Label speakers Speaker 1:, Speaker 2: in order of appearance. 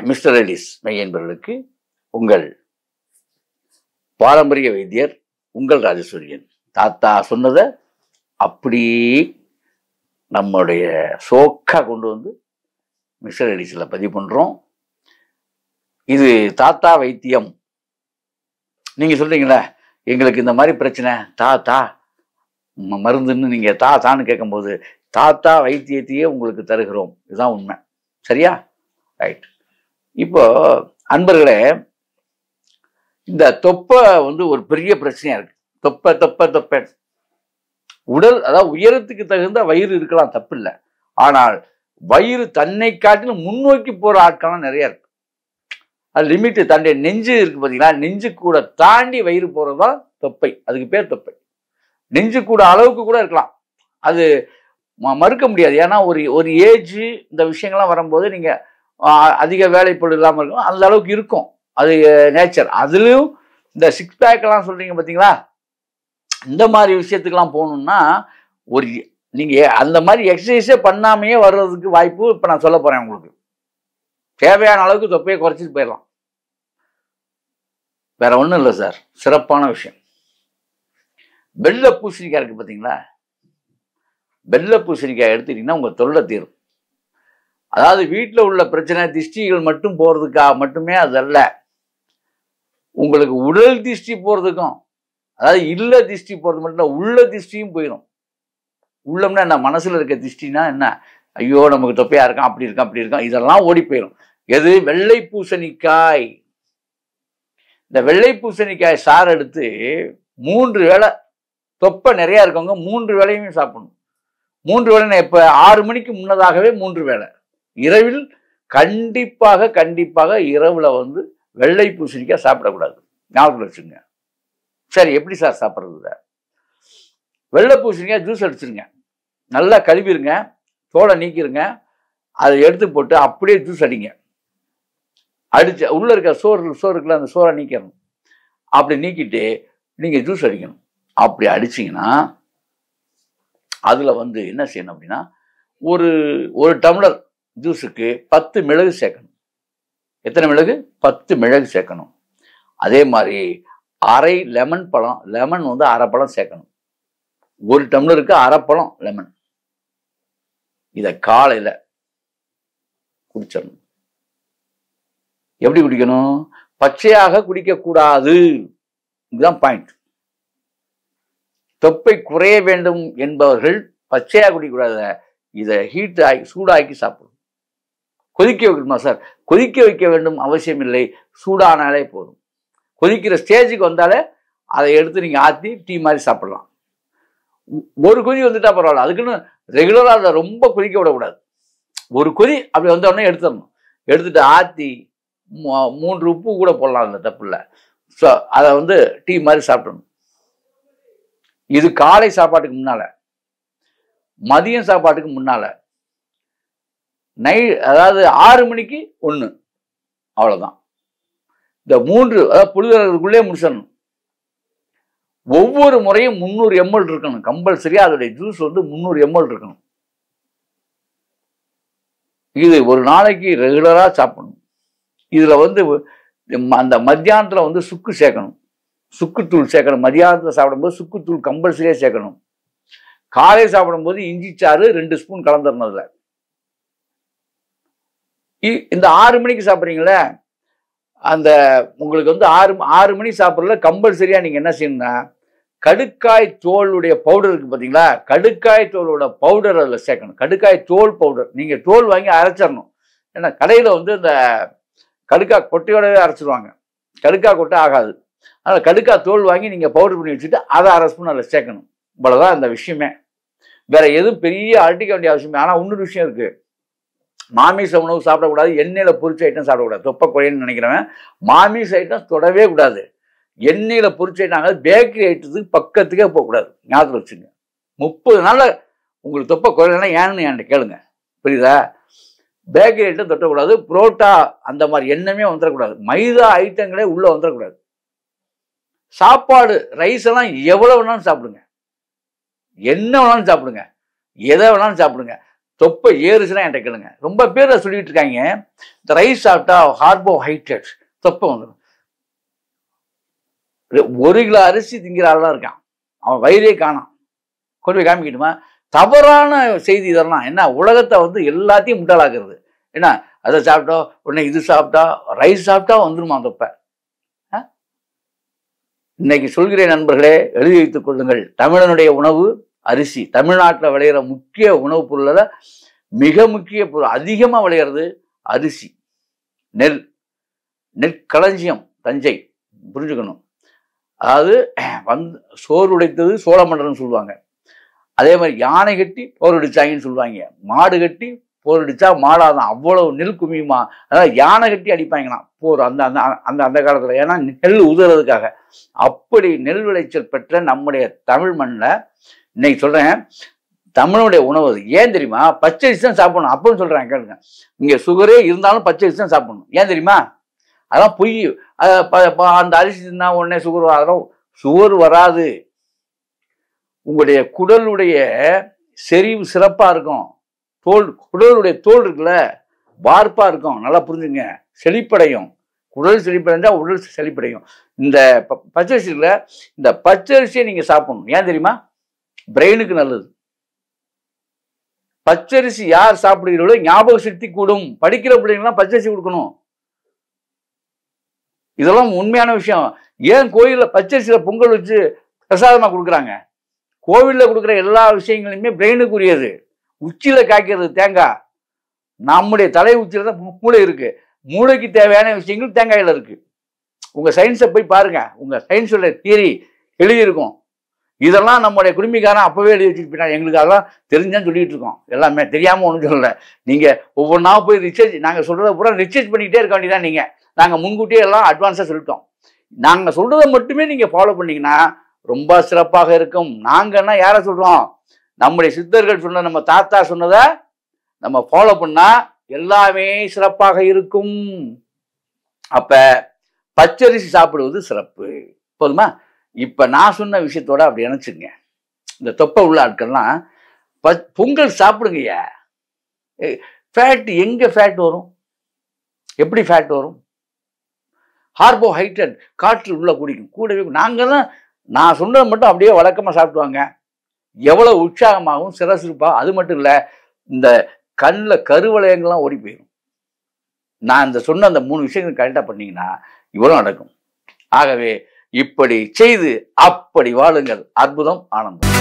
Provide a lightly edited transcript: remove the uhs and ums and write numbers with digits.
Speaker 1: Mister Ellis மெய் என்பவர்களுக்கு உங்கள் பாரம்பரிய வைத்தியர் உங்கள் ராஜசூரியன். தாத்தா சொன்னதை அப்படி நம்முடைய சோக்கா கொண்டு வந்து மிஸ்டர் எலிஸில் பதிவு பண்ணுறோம். இது தாத்தா வைத்தியம். நீங்கள் சொல்கிறீங்களே எங்களுக்கு இந்த மாதிரி பிரச்சனை தாத்தா மருந்துன்னு நீங்கள் தாத்தான்னு கேட்கும்போது தாத்தா வைத்தியத்தையே உங்களுக்கு தருகிறோம். இதுதான் உண்மை. சரியா? ரைட். இப்போ அன்பர்களே, இந்த தொப்பை வந்து ஒரு பெரிய பிரச்சனையா இருக்கு. தொப்பை தொப்பை தொப்பை உடல், அதாவது உயரத்துக்கு தகுந்த வயிறு இருக்கலாம், தப்பு இல்லை. ஆனால் வயிறு தன்னை காட்டிலும் முன்னோக்கி போற ஆட்கள்லாம் நிறைய இருக்கு. அது லிமிட்டு. தன்னுடைய நெஞ்சு இருக்கு பார்த்தீங்களா, நெஞ்சு கூட தாண்டி வயிறு போறதுதான் தொப்பை. அதுக்கு பேர் தொப்பை. நெஞ்சு கூட அளவுக்கு கூட இருக்கலாம், அது மறுக்க முடியாது. ஏன்னா ஒரு ஏஜ் இந்த விஷயங்கள்லாம் வரும்போது நீங்க அதிக வேலைப்பொருள் இல்லாமல் இருக்கும், அந்த அளவுக்கு இருக்கும், அது நேச்சர். அதுலயும் இந்த சிக்ஸ் பேக் எல்லாம் சொல்றீங்க பார்த்தீங்களா, இந்த மாதிரி விஷயத்துக்கெல்லாம் போகணும்னா நீங்க அந்த மாதிரி எக்ஸசைஸே பண்ணாமையே வர்றதுக்கு வாய்ப்பு இப்போ நான் சொல்ல போறேன். உங்களுக்கு தேவையான அளவுக்கு தொப்பையை குறைச்சிட்டு போயிடலாம். வேற ஒன்றும் இல்லை சார், சிறப்பான விஷயம். வெள்ளை பூசணிக்காய் இருக்கு பார்த்தீங்களா, வெள்ளை பூசணிக்காய் எடுத்துக்கிட்டீங்கன்னா உங்க தொல்லை தீரும். அதாவது வீட்டில் உள்ள பிரச்சனை திஷ்டிகள் மட்டும் போறதுக்காக மட்டுமே அதல்ல, உங்களுக்கு உடல் திஷ்டி போறதுக்கும், அதாவது இல்ல திஷ்டி போறது மட்டும் இல்லை, உள்ள திஷ்டியும் போயிடும். உள்ளம்னா என்ன, மனசுல இருக்க திஷ்டினா என்ன, ஐயோ நமக்கு தொப்பையா இருக்கான், அப்படி இருக்கான் அப்படி இருக்கான், இதெல்லாம் ஓடி போயிடும். எது? வெள்ளை பூசணிக்காய். இந்த வெள்ளை பூசணிக்காய் சாறு எடுத்து 3 வேளை, தொப்பை நிறைய இருக்கவங்க 3 வேளையுமே சாப்பிடணும். 3 வேளை எப்ப? 6 மணிக்கு முன்னதாகவே 3 வேளை. இரவில் கண்டிப்பாக இரவுல வந்து வெள்ளை பூசணிக்காய் சாப்பிடக்கூடாது. ஞாபகம் வச்சுங்க. சரி, எப்படி சார் சாப்பிட்றது? வெள்ளை பூசணிக்காய் ஜூஸ் அடிச்சிருங்க, நல்லா கழுவிருங்க, தோலை நீக்கிருங்க, அதை எடுத்து போட்டு அப்படியே ஜூஸ் அடிங்க. அடிச்சு உள்ள இருக்க சோறுக்குள்ள அந்த சோறை நீக்கணும். அப்படி நீக்கிட்டு நீங்க ஜூஸ் அடிக்கணும். அப்படி அடிச்சிங்கன்னா அதுல வந்து என்ன செய்யணும் அப்படின்னா, ஒரு டம்ளர் ஜூஸுக்கு 10 மிளகு சேர்க்கணும். எத்தனை மிளகு? 10 மிளகு சேர்க்கணும். அதே மாதிரி அரை லெமன் பழம், லெமன் வந்து அரை பழம் சேர்க்கணும். ஒரு டம்ளருக்கு அரை பழம் லெமன். இதை காலையில குடிச்சிடணும். எப்படி குடிக்கணும்? பச்சையாக குடிக்க கூடாது. இதுதான் பாயிண்ட். தொப்பை குறைய வேண்டும் என்பவர்கள் பச்சையாக குடிக்கக்கூடாது. இதை ஹீட் ஆகி சூடாக்கி சாப்பிடும். கொதிக்க வைக்கணுமா சார்? கொதிக்க வைக்க வேண்டும் அவசியம் இல்லை, சூடானாலே போதும். கொதிக்கிற ஸ்டேஜுக்கு வந்தாலே அதை எடுத்து நீங்க ஆற்றி டீ மாதிரி சாப்பிடலாம். ஒரு கொதி வந்துட்டா பரவாயில்ல, அதுக்குன்னு ரெகுலரா அதை ரொம்ப கொதிக்க விடக்கூடாது. ஒரு கொதி அப்படி வந்த உடனே எடுத்துடணும். எடுத்துட்டு ஆற்றி 3 உப்பு கூட போடலாம், அந்த தப்பு இல்லை. ஸோ அதை வந்து டீ மாதிரி சாப்பிடணும். இது காலை சாப்பாட்டுக்கு முன்னால, மதியம் சாப்பாட்டுக்கு முன்னால, அதாவது 6 மணிக்கு 1, அவ்வளவுதான். இந்த 3 அதாவது புழுதுறதுக்குள்ளே முடிச்சிடணும். ஒவ்வொரு முறையும் 300 ml இருக்கணும் கம்பல்சரியா. அதோடைய ஜூஸ் வந்து 300 ml இருக்கணும். இது ஒரு நாளைக்கு ரெகுலரா சாப்பிடணும். இதுல வந்து அந்த மத்தியானத்துல வந்து சுக்கு சேர்க்கணும், சுக்குத்தூள் சேர்க்கணும். மதியானத்தில் சாப்பிடும்போது சுக்குத்தூள் கம்பல்சரியா சேர்க்கணும். காலை சாப்பிடும்போது இஞ்சி சாறு 2 ஸ்பூன் கலந்துடணும். அதுல இந்த 6 மணிக்கு சாப்பிட்றீங்களே, அந்த உங்களுக்கு வந்து 6 மணி சாப்பிட்றதுல கம்பல்சரியா நீங்க என்ன செய்யணும்னா, கடுக்காய் தோலுடைய பவுடர் இருக்கு பார்த்தீங்களா, கடுக்காய் தோலோட பவுடர் அதில் சேர்க்கணும். கடுக்காய் தோல் பவுடர். நீங்க தோல் வாங்கி அரைச்சிடணும். ஏன்னா கடையில் வந்து இந்த கடுக்காய் கொட்டையோடவே அரைச்சிடுவாங்க, கடுக்காய் கொட்டை ஆகாது. அதனால் கடுக்காய் தோல் வாங்கி நீங்கள் பவுடர் பண்ணி வச்சுட்டு அதை 1/2 ஸ்பூன் அதில் சேர்க்கணும். இவ்வளோதான் அந்த விஷயமே. வேற எதுவும் பெரிய அழட்டிக்க வேண்டிய அவசியமே. ஆனால் இன்னொரு விஷயம் இருக்கு, மாமிச உணவு சாப்பிடக்கூடாது, எண்ணெயில் பொரிச்ச ஐட்டம் சாப்பிடக்கூடாது. தொப்பை குறைன்னு நினைக்கிறவன் மாமிச ஐட்டம் தொடவே கூடாது. எண்ணெயில் பொரிச்ச ஐட்டம், பேக்கரி ஐட்டத்துக்கு பக்கத்துக்கே போகக்கூடாது. ஞாபகத்தில் வச்சுங்க. 30 நாள்ல உங்களுக்கு தொப்பை குறையலன்னா ஏன்னு என்கிட்ட கேளுங்க, புரியுதா? பேக்கரி ஐட்டம் தொட்டக்கூடாது, புரோட்டா அந்த மாதிரி எண்ணமே வந்துடக்கூடாது, மைதா ஐட்டங்களே உள்ள வந்துடக்கூடாது. சாப்பாடு ரைஸ் எல்லாம் எவ்வளவு வேணாலும் சாப்பிடுங்க, என்ன வேணாலும் சாப்பிடுங்க, எதை வேணாலும் சாப்பிடுங்க. தொப்பை ஏறுச்சுன்னா என்கிட்ட கேளுங்க. ரொம்ப பேர் சொல்லிட்டு இருக்காங்க, இந்த ரைஸ் சாப்பிட்டா கார்போஹைட்ரேட் தொப்பை வந்துடும். 1 கிலோ அரிசி திங்கிற ஆள்லாம் இருக்கான், அவன் வயிறே காணாம். கொண்டு போய் காமிக்கணுமா? தவறான செய்தி இதெல்லாம். என்ன, உலகத்தை வந்து எல்லாத்தையும் முட்டாளாக்குறது. என்ன, அதை சாப்பிட்டோம் உடனே இது சாப்பிட்டா, ரைஸ் சாப்பிட்டா வந்துருமா தொப்பை? இன்னைக்கு சொல்கிறேன் நண்பர்களே, எழுதி வைத்துக் கொள்ளுங்கள். தமிழனுடைய உணவு அரிசி. தமிழ்நாட்டில் விளையிற முக்கிய உணவுப் பொருளில் மிக முக்கிய பொருள் அதிகமாக விளையிறது அரிசி, நெல். நெற்களஞ்சியம் தஞ்சை, புரிஞ்சுக்கணும். அதாவது சோறு உடைத்தது சோழமண்டலம்னு சொல்லுவாங்க. அதே மாதிரி யானை கட்டி போர் அடிச்சாங்கன்னு சொல்லுவாங்க. மாடு கட்டி போர் அடிச்சா மாடாதான், அவ்வளவு நெல் குமியுமா. அதாவது யானை கட்டி அடிப்பாங்களாம் போர் அந்த அந்த அந்த அந்த காலத்துல. ஏன்னா நெல் உதறதுக்காக. அப்படி நெல் விளைச்சல் பெற்ற நம்முடைய தமிழ் மண்ணில் இன்னைக்கு சொல்றேன், தமிழுடைய உணவு அது. ஏன் தெரியுமா? பச்சரிசி தான் சாப்பிடணும் அப்பன்னு சொல்றாங்க, கேளுங்க. இங்க சுகரே இருந்தாலும் பச்சரிசி தான் சாப்பிடணும். ஏன் தெரியுமா? அதான் பொய். அந்த அரிசி தின்னா உடனே சுகர் வரும். சுகர் வராது. உங்களுடைய குடலுடைய செறிவு சிறப்பா இருக்கும். குடலுடைய தோல் இருக்குல்ல, வார்ப்பா இருக்கும். நல்லா புரிஞ்சுங்க. செழிப்படையும். குடல் செழிப்படைஞ்சா உடல் செழிப்படையும். இந்த பச்சரிசி இருக்குல்ல, இந்த பச்சரிசியை நீங்க சாப்பிடணும். ஏன் தெரியுமா? பிரெயினுக்கு நல்லது. பச்சரிசி யார் சாப்பிடுகிறீர்களோ ஞாபக சக்தி கூடும். படிக்கிற பிள்ளைங்கலாம் பச்சரிசி கொடுக்கணும். இதெல்லாம் உண்மையான விஷயம். ஏன் கோயில்ல பச்சரிசியில பொங்கல் வச்சு பிரசாதமா கொடுக்குறாங்க? கோவில்ல கொடுக்குற எல்லா விஷயங்களுமே பிரெயினுக்குரியது. உச்சியில காய்க்கிறது தேங்காய். நம்முடைய தலை உச்சியில தான் மூளை இருக்கு. மூளைக்கு தேவையான விஷயங்கள் தேங்காயில இருக்கு. உங்க சயின்ஸை போய் பாருங்க. உங்க சயின்ஸோட தியரி எழுதியிருக்கும். இதெல்லாம் நம்முடைய குடும்பிக்காரன் அப்பவே எழுதி வச்சுட்டு எங்களுக்கு அதெல்லாம் தெரிஞ்சான்னு சொல்லிட்டு இருக்கோம். எல்லாமே தெரியாம ஒன்றும் சொல்லலை. நீங்க ஒவ்வொன்றா போய் ரிசர்ச், நாங்க சொல்றதை பூரா ரிசர்ச் பண்ணிக்கிட்டே இருக்க வேண்டியதான். நீங்க நாங்க முன்கூட்டியே எல்லாம் அட்வான்ஸா சொல்லிட்டோம். நாங்க சொல்றதை மட்டுமே நீங்க ஃபாலோ பண்ணீங்கன்னா ரொம்ப சிறப்பாக இருக்கும். நாங்கன்னா யாரை சொல்றோம்? நம்முடைய சித்தர்கள் சொன்ன, நம்ம தாத்தா சொன்னதை நம்ம ஃபாலோ பண்ணா எல்லாமே சிறப்பாக இருக்கும். அப்ப பச்சரிசி சாப்பிடுவது சிறப்பு. போதுமா? இப்ப நான் சொன்ன விஷயத்தோட அப்படி நினைச்சுங்க. இந்த தொப்பை உள்ள ஆட்கள்லாம் பொங்கல் சாப்பிடுங்கய்யா. ஃபேட் எங்க ஃபேட் வரும்? எப்படி ஃபேட் வரும்? கார்போஹைட்ரேட் காற்று உள்ள குடிக்கும். கூடவே நாங்கெல்லாம் நான் சொன்னதை மட்டும் அப்படியே வழக்கமாக சாப்பிடுவாங்க. எவ்வளவு உற்சாகமாகவும் சிறசிறப்பா. அது மட்டும் இல்லை, இந்த கண்ணில் கருவளையங்கள்லாம் ஓடி போயிடும். நான் இந்த சொன்ன அந்த 3 விஷயங்கள் கரெக்டாக பண்ணீங்கன்னா இவ்வளோ நடக்கும். ஆகவே இப்படி செய்து அப்படி வாழுங்கள். அற்புதம், ஆனந்தம்.